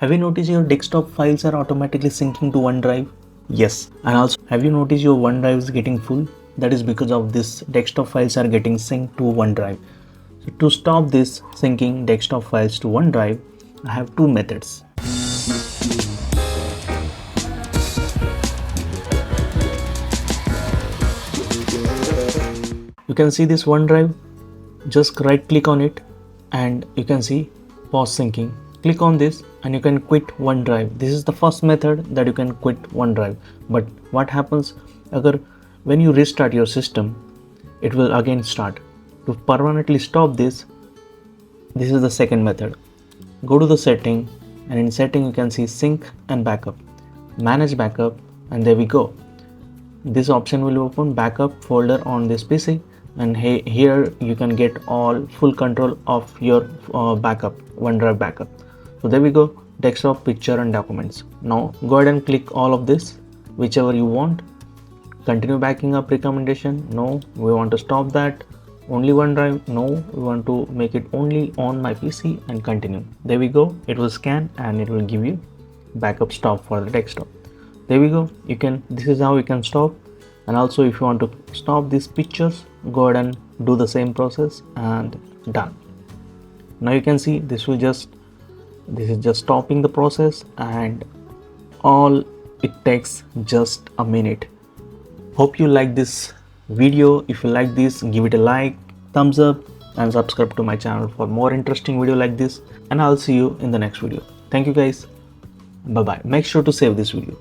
Have you noticed your desktop files are automatically syncing to OneDrive? Yes. And also, have you noticed your OneDrive is getting full? That is because of this desktop files are getting synced to OneDrive. So to stop this syncing desktop files to OneDrive, I have two methods. You can see this OneDrive, just right click on it and you can see pause syncing. Click on this and you can quit OneDrive. This is the first method that you can quit OneDrive. But what happens when you restart your system, it will again start. To permanently stop this is the second method. Go to the setting and in setting you can see sync and backup. Manage backup and there we go. This option will open backup folder on this PC and here you can get all full control of your backup, OneDrive backup. So there we go, desktop, picture and documents. Now go ahead and click all of this, whichever you want. Continue backing up recommendation. No, we want to stop that. Only OneDrive. No, we want to make it only on my PC and continue. There we go. It will scan and it will give you backup stop for the desktop. There we go. This is how you can stop. And also if you want to stop these pictures, go ahead and do the same process and done. Now you can see this is just stopping the process and all it takes just a minute. Hope you like this video. If you like this, give it a like, thumbs up and subscribe to my channel for more interesting video like this, and I'll see you in the next video. Thank you guys. Bye bye. Make sure to save this video.